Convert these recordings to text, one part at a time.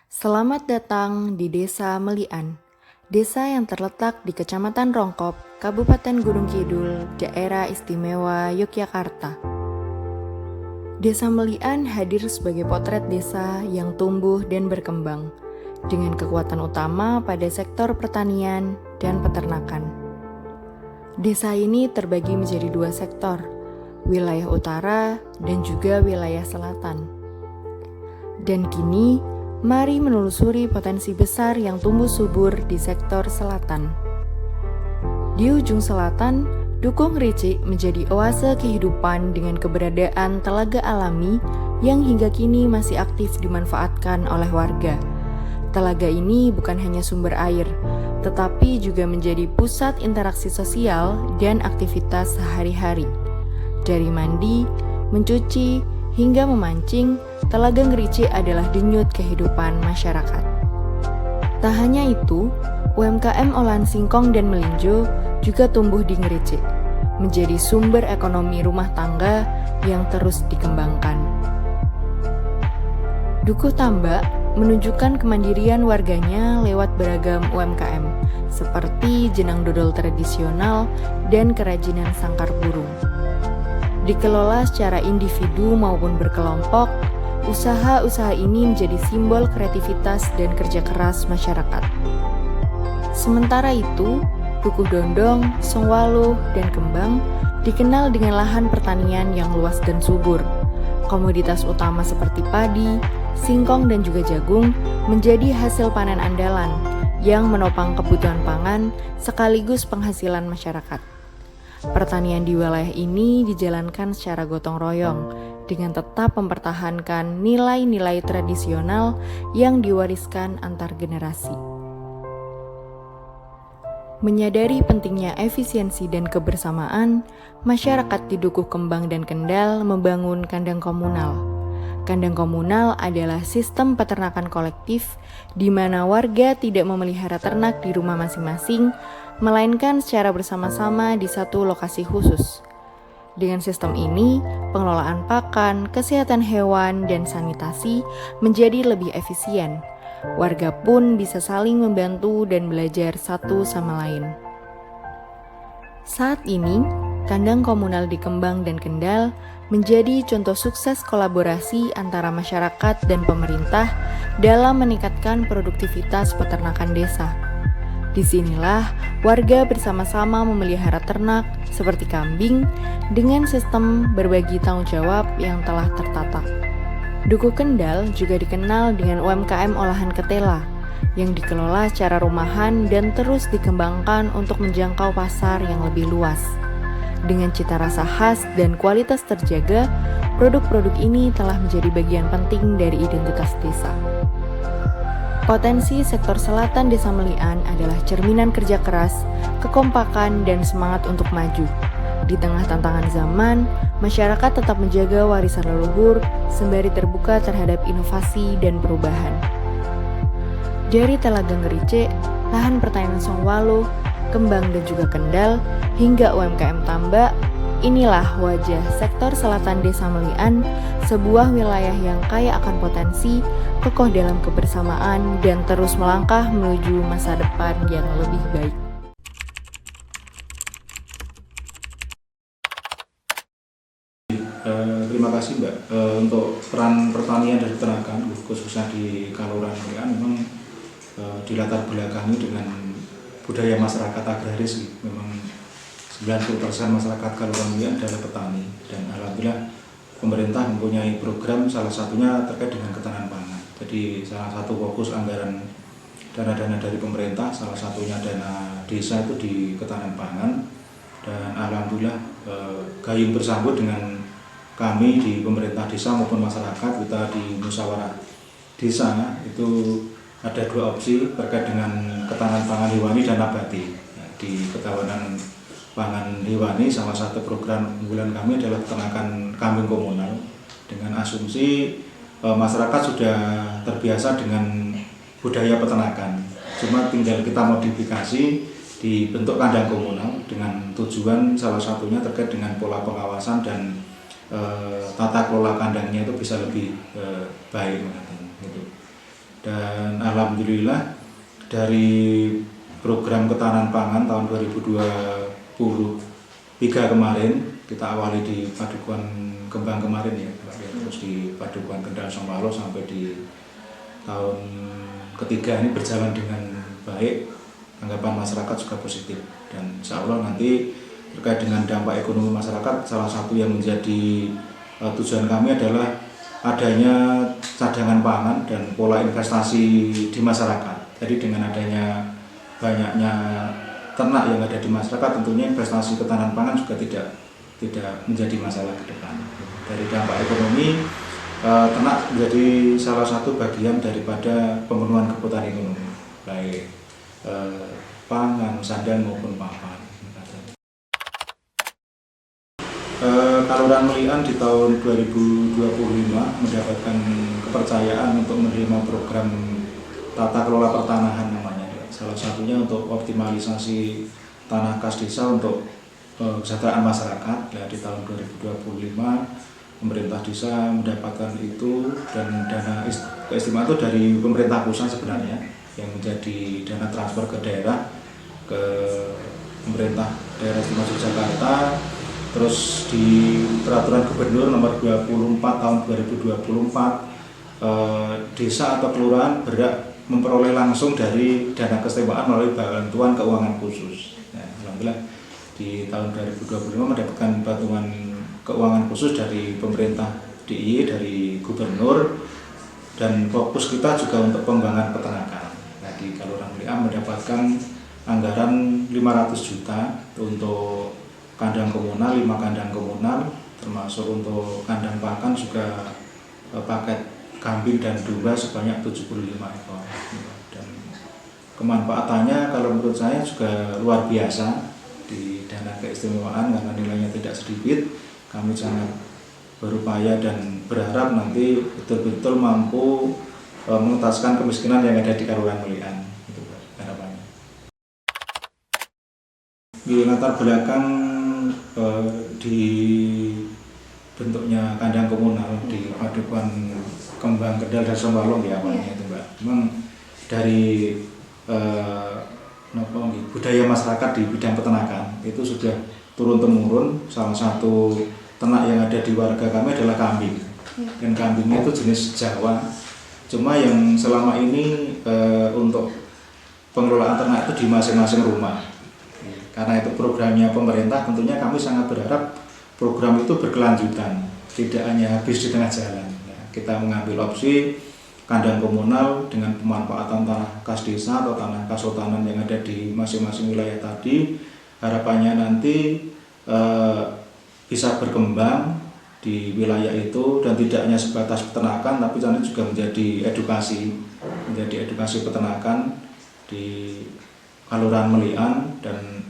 Selamat datang di Desa Melian, desa yang terletak di Kecamatan Rongkop, Kabupaten Gunung Kidul, Daerah Istimewa Yogyakarta. Desa Melian hadir sebagai potret desa yang tumbuh dan berkembang, dengan kekuatan utama pada sektor pertanian dan peternakan. Desa ini terbagi menjadi dua sektor, wilayah utara dan juga wilayah selatan. Dan kini, mari menelusuri potensi besar yang tumbuh subur di sektor selatan. Di ujung selatan, Dukung Ricik menjadi oase kehidupan dengan keberadaan telaga alami yang hingga kini masih aktif dimanfaatkan oleh warga. Telaga ini bukan hanya sumber air, tetapi juga menjadi pusat interaksi sosial dan aktivitas sehari-hari. Dari mandi, mencuci, hingga memancing, Telaga Ngericik adalah denyut kehidupan masyarakat. Tak hanya itu, UMKM olahan singkong dan melinjo juga tumbuh di Ngericik, menjadi sumber ekonomi rumah tangga yang terus dikembangkan. Dukuh Tambak menunjukkan kemandirian warganya lewat beragam UMKM, seperti jenang dodol tradisional dan kerajinan sangkar burung. Dikelola secara individu maupun berkelompok, usaha-usaha ini menjadi simbol kreativitas dan kerja keras masyarakat. Sementara itu, Dukuh Dondong, Songwaluh, dan Kembang dikenal dengan lahan pertanian yang luas dan subur. Komoditas utama seperti padi, singkong, dan juga jagung menjadi hasil panen andalan yang menopang kebutuhan pangan sekaligus penghasilan masyarakat. Pertanian di wilayah ini dijalankan secara gotong royong dengan tetap mempertahankan nilai-nilai tradisional yang diwariskan antar generasi. Menyadari pentingnya efisiensi dan kebersamaan, masyarakat di Dukuh Kembang dan Kendal membangun kandang komunal. Kandang komunal adalah sistem peternakan kolektif di mana warga tidak memelihara ternak di rumah masing-masing, melainkan secara bersama-sama di satu lokasi khusus. Dengan sistem ini, pengelolaan pakan, kesehatan hewan, dan sanitasi menjadi lebih efisien. Warga pun bisa saling membantu dan belajar satu sama lain. Saat ini, kandang komunal di Kembang dan Kendal menjadi contoh sukses kolaborasi antara masyarakat dan pemerintah dalam meningkatkan produktivitas peternakan desa. Disinilah warga bersama-sama memelihara ternak seperti kambing dengan sistem berbagi tanggung jawab yang telah tertata. Dukuh Kendal juga dikenal dengan UMKM olahan ketela yang dikelola secara rumahan dan terus dikembangkan untuk menjangkau pasar yang lebih luas. Dengan cita rasa khas dan kualitas terjaga, produk-produk ini telah menjadi bagian penting dari identitas desa. Potensi sektor selatan Desa Melian adalah cerminan kerja keras, kekompakan, dan semangat untuk maju. Di tengah tantangan zaman, masyarakat tetap menjaga warisan leluhur sembari terbuka terhadap inovasi dan perubahan. Dari Telaga Ngericik, lahan pertanian Songwaluh, Kembang dan juga Kendal, hingga UMKM Tambak, inilah wajah sektor selatan Desa Melian, sebuah wilayah yang kaya akan potensi, kokoh dalam kebersamaan, dan terus melangkah menuju masa depan yang lebih baik. Terima kasih Mbak. Untuk peran pertanian dan peternakan khususnya di Kalurahan Melian memang dilatar belakangi dengan budaya masyarakat agraris. Memang 90% masyarakat Kalurahan Melian adalah petani dan alhamdulillah pemerintah mempunyai program salah satunya terkait dengan ketahanan pangan. Jadi salah satu fokus anggaran dana-dana dari pemerintah, salah satunya dana desa itu di ketahanan pangan, dan alhamdulillah gayung bersambut dengan kami di pemerintah desa maupun masyarakat. Kita di musyawarah desa itu ada dua opsi terkait dengan ketahanan pangan hewani dan nabati. Di ketahanan pangan hewani, salah satu program unggulan kami adalah peternakan kambing komunal dengan asumsi masyarakat sudah terbiasa dengan budaya peternakan, cuma tinggal kita modifikasi dibentuk kandang komunal dengan tujuan salah satunya terkait dengan pola pengawasan dan tata kelola kandangnya itu bisa lebih baik gitu. Dan alhamdulillah dari program ketahanan pangan tahun 2023 kemarin, kita awali di Padukuhan Kembang kemarin ya, terus di Padukuhan Kendal Songpalo sampai di tahun ketiga ini berjalan dengan baik, tanggapan masyarakat juga positif, dan insya Allah nanti terkait dengan dampak ekonomi masyarakat, salah satu yang menjadi tujuan kami adalah adanya cadangan pangan dan pola investasi di masyarakat. Jadi dengan adanya banyaknya ternak yang ada di masyarakat, tentunya investasi ketahanan pangan juga tidak menjadi masalah ke depan. Dari dampak ekonomi, ternak menjadi salah satu bagian daripada pemenuhan kebutuhan ekonomi, baik pangan, sandang maupun papan. Kaluran Melian di tahun 2025 mendapatkan kepercayaan untuk menerima program tata kelola pertanahan namanya. Salah satunya untuk optimalisasi tanah kas desa untuk kesejahteraan masyarakat. Ya, di tahun 2025 pemerintah desa mendapatkan itu, dan dana keistimewaan itu dari pemerintah pusat sebenarnya yang menjadi dana transfer ke daerah, ke pemerintah daerah istimewa Yogyakarta. Terus di peraturan gubernur nomor 24 tahun 2024, desa atau kelurahan berhak memperoleh langsung dari dana keistimewaan melalui bantuan keuangan khusus. Nah, alhamdulillah di tahun 2025 mendapatkan bantuan keuangan khusus dari pemerintah DIY, dari gubernur, dan fokus kita juga untuk pengembangan peternakan. Nah, di Kaluran Melian mendapatkan anggaran 500 juta untuk kandang komunal, 5 kandang komunal, termasuk untuk kandang pakan juga paket kambing dan domba sebanyak 75 ekor. Dan kemanfaatannya kalau menurut saya juga luar biasa di dana keistimewaan, karena nilainya tidak sedikit. Kami sangat berupaya dan berharap nanti betul-betul mampu mengentaskan kemiskinan yang ada di Kaluran Melian. Itu harapannya. Di latar belakang di bentuknya kandang komunal di Padukuhan Kembang Kendal dan Songpalo ya awalnya itu Mbak. Memang dari budaya masyarakat di bidang peternakan itu sudah turun temurun. Salah satu ternak yang ada di warga kami adalah kambing, dan kambingnya itu jenis Jawa. Cuma yang selama ini untuk pengelolaan ternak itu di masing-masing rumah. Karena itu programnya pemerintah, tentunya kami sangat berharap program itu berkelanjutan, tidak hanya habis di tengah jalan. Nah, kita mengambil opsi kandang komunal dengan pemanfaatan tanah kas desa atau tanah kas hutanan yang ada di masing-masing wilayah tadi. Harapannya nanti bisa berkembang di wilayah itu, dan tidak hanya sebatas peternakan, tapi nanti juga menjadi edukasi peternakan di Kaluran Melian. Dan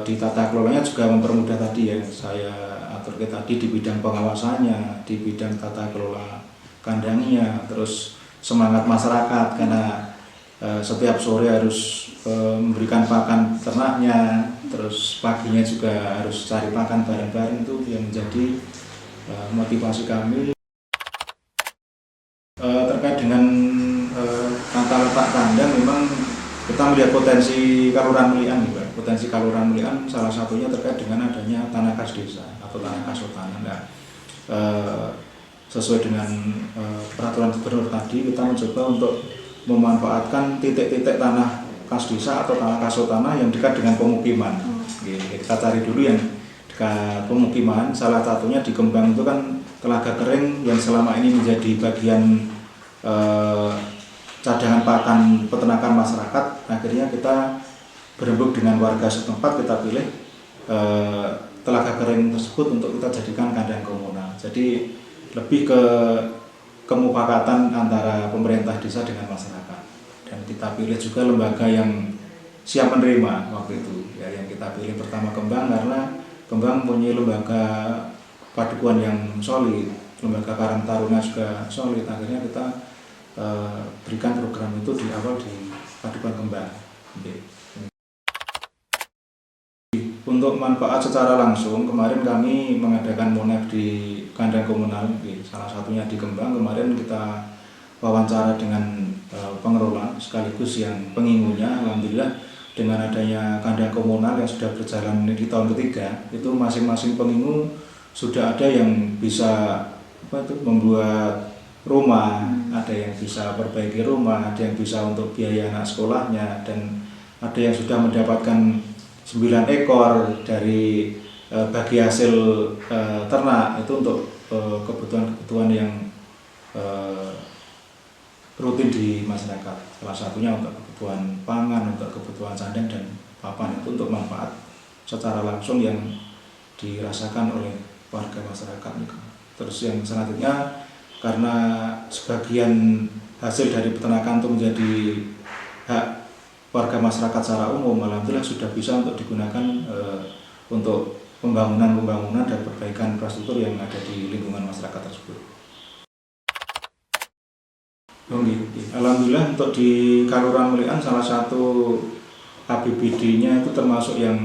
di tata kelolanya juga mempermudah tadi yang saya atur tadi, di bidang pengawasannya, di bidang tata kelola kandangnya, terus semangat masyarakat karena setiap sore harus memberikan pakan ternaknya, terus paginya juga harus cari pakan bareng-bareng. Itu yang menjadi motivasi kami. Terkait dengan tata letak kandang, memang kita melihat potensi Kaluran Melian, potensi Kaluran Melian salah satunya terkait dengan adanya tanah kas desa atau tanah kas hutanan. Nah, sesuai dengan peraturan gubernur tadi, kita mencoba untuk memanfaatkan titik-titik tanah kas desa atau tanah kas hutanan yang dekat dengan pemukiman. Kita cari dulu yang dekat pemukiman. Salah satunya di Kembang itu kan telaga kering yang selama ini menjadi bagian cadangan pakan peternakan masyarakat. Akhirnya kita berembuk dengan warga setempat, kita pilih telaga kering tersebut untuk kita jadikan kandang komunal. Jadi lebih ke kemufakatan antara pemerintah desa dengan masyarakat. Dan kita pilih juga lembaga yang siap menerima waktu itu. Ya, yang kita pilih pertama Kembang karena Kembang mempunyai lembaga padukuhan yang solid, lembaga Karang Taruna juga solid. Akhirnya kita berikan program itu di awal di Padukuhan Kembang. Untuk manfaat secara langsung, kemarin kami mengadakan monef di kandang komunal, salah satunya di Kembang. Kemarin kita wawancara dengan pengelola sekaligus yang pengingunya. Alhamdulillah dengan adanya kandang komunal yang sudah berjalan di tahun ketiga, itu masing-masing pengingu sudah ada yang bisa membuat rumah, ada yang bisa perbaiki rumah, ada yang bisa untuk biaya anak sekolahnya, dan ada yang sudah mendapatkan 9 ekor dari bagi hasil ternak itu untuk kebutuhan-kebutuhan yang rutin di masyarakat. Salah satunya untuk kebutuhan pangan, untuk kebutuhan sandang dan papan, itu untuk manfaat secara langsung yang dirasakan oleh warga masyarakat. Terus yang selanjutnya, karena sebagian hasil dari peternakan itu menjadi hak warga masyarakat secara umum, alhamdulillah sudah bisa untuk digunakan untuk pembangunan dan perbaikan infrastruktur yang ada di lingkungan masyarakat tersebut. Alhamdulillah untuk di Kelurahan Melian salah satu APBD-nya itu termasuk yang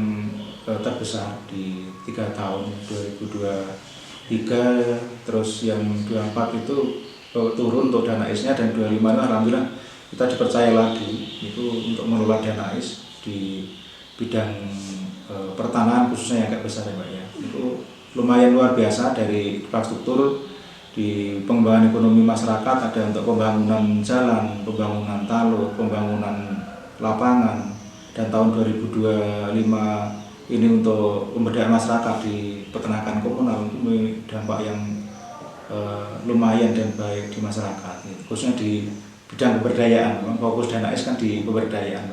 terbesar di 3 tahun 2023, terus yang 24 itu turun untuk dana IS-nya, dan 25 alhamdulillah kita dipercaya lagi itu untuk mengelola dana IS di bidang pertanahan khususnya yang agak besar ya Pak ya. Itu lumayan luar biasa dari infrastruktur di pengembangan ekonomi masyarakat, ada untuk pembangunan jalan, pembangunan taluk, pembangunan lapangan, dan tahun 2025 ini untuk pemberdayaan masyarakat di peternakan komunal, itu dampak yang lumayan dan baik di masyarakat, khususnya di bidang pemberdayaan. Fokus dana IS kan di pemberdayaan,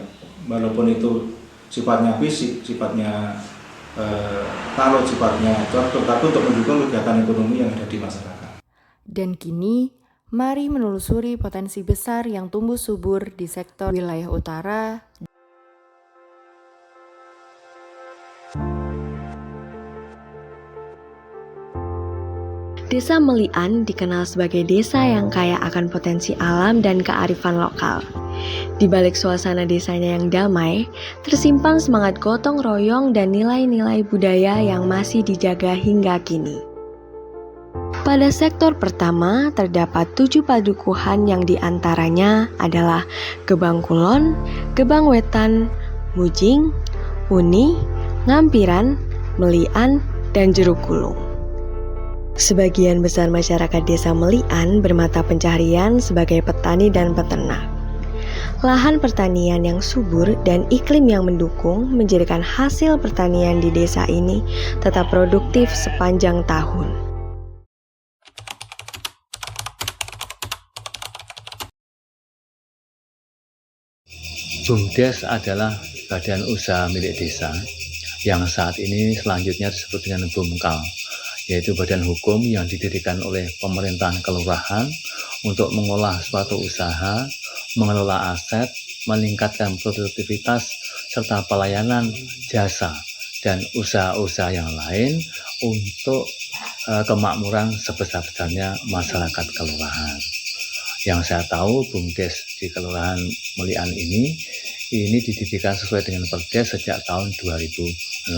walaupun itu sifatnya fisik, sifatnya taluk, sifatnya struktur, tapi untuk mendukung kegiatan ekonomi yang ada di masyarakat. Dan kini, mari menelusuri potensi besar yang tumbuh subur di sektor wilayah utara. Desa Melian dikenal sebagai desa yang kaya akan potensi alam dan kearifan lokal. Di balik suasana desanya yang damai, tersimpan semangat gotong royong dan nilai-nilai budaya yang masih dijaga hingga kini. Pada sektor pertama, terdapat 7 padukuhan yang diantaranya adalah Gebang Kulon, Gebang Wetan, Mujing, Uni, Ngampiran, Melian, dan Jeruk Kulung. Sebagian besar masyarakat desa Melian bermata pencaharian sebagai petani dan peternak. Lahan pertanian yang subur dan iklim yang mendukung menjadikan hasil pertanian di desa ini tetap produktif sepanjang tahun. BUMDes adalah badan usaha milik desa yang saat ini selanjutnya disebut dengan BUMKAL, yaitu badan hukum yang didirikan oleh pemerintahan kelurahan untuk mengolah suatu usaha, mengelola aset, meningkatkan produktivitas, serta pelayanan jasa dan usaha-usaha yang lain untuk kemakmuran sebesar-besarnya masyarakat kelurahan. Yang saya tahu, BUMDes di Kelurahan Melian ini didirikan sesuai dengan Perdes sejak tahun 2016.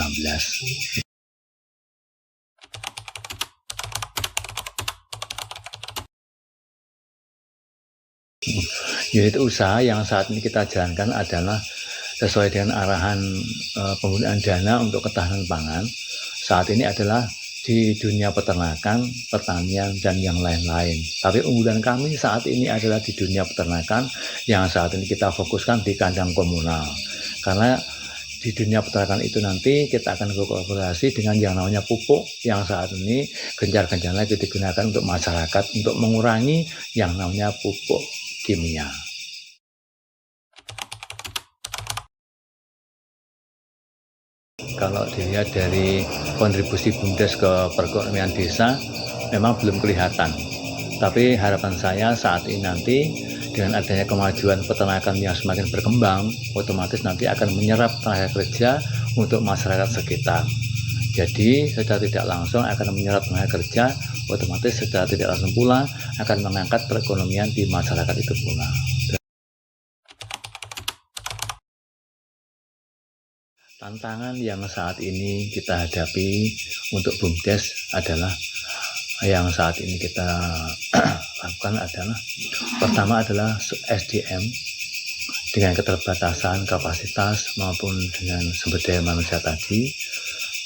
Unit usaha yang saat ini kita jalankan adalah sesuai dengan arahan penggunaan dana untuk ketahanan pangan. Saat ini adalah di dunia peternakan, pertanian, dan yang lain-lain. Tapi unggulan kami saat ini adalah di dunia peternakan yang saat ini kita fokuskan di kandang komunal. Karena di dunia peternakan itu nanti kita akan berkolaborasi dengan yang namanya pupuk yang saat ini gencar-gencarnya kita digunakan untuk masyarakat untuk mengurangi yang namanya pupuk kimia. Kalau dilihat dari kontribusi BUMDes ke perekonomian desa memang belum kelihatan. Tapi harapan saya saat ini nanti dengan adanya kemajuan peternakan yang semakin berkembang, otomatis nanti akan menyerap tenaga kerja untuk masyarakat sekitar. Jadi secara tidak langsung akan menyerap tenaga kerja, otomatis secara tidak langsung pula akan mengangkat perekonomian di masyarakat itu pula. Tantangan yang saat ini kita hadapi untuk BUMDes adalah yang saat ini kita lakukan adalah pertama adalah SDM dengan keterbatasan kapasitas maupun dengan sumber daya manusia tadi.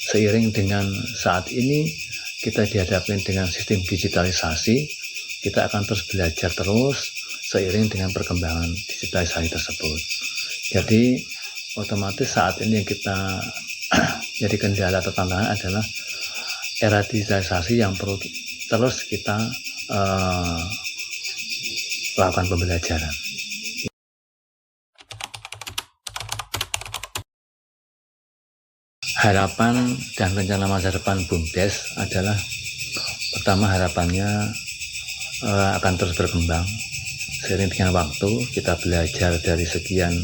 Seiring dengan saat ini kita dihadapkan dengan sistem digitalisasi, kita akan terus belajar terus seiring dengan perkembangan digitalisasi tersebut. Jadi otomatis saat ini yang kita jadi kendala atau tantangan adalah era digitalisasi yang perlu terus kita lakukan pembelajaran. Harapan dan rencana masa depan BUMDes adalah pertama harapannya akan terus berkembang. Seiring dengan waktu kita belajar dari sekian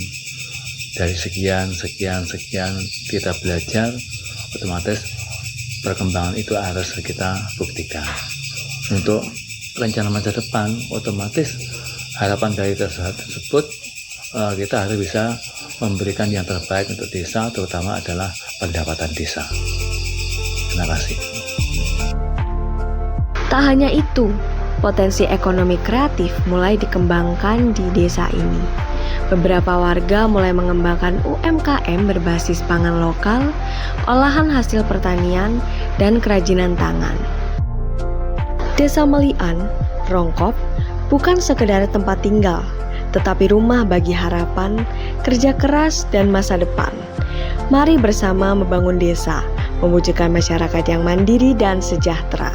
kita belajar, otomatis perkembangan itu harus kita buktikan. Untuk rencana masa depan, otomatis harapan dari tersebut kita harus bisa memberikan yang terbaik untuk desa, terutama adalah pendapatan desa. Terima kasih. Tak hanya itu, potensi ekonomi kreatif mulai dikembangkan di desa ini. Beberapa warga mulai mengembangkan UMKM berbasis pangan lokal, olahan hasil pertanian, dan kerajinan tangan. Desa Melian, Rongkop, bukan sekedar tempat tinggal, tetapi rumah bagi harapan, kerja keras, dan masa depan. Mari bersama membangun desa, mewujudkan masyarakat yang mandiri dan sejahtera.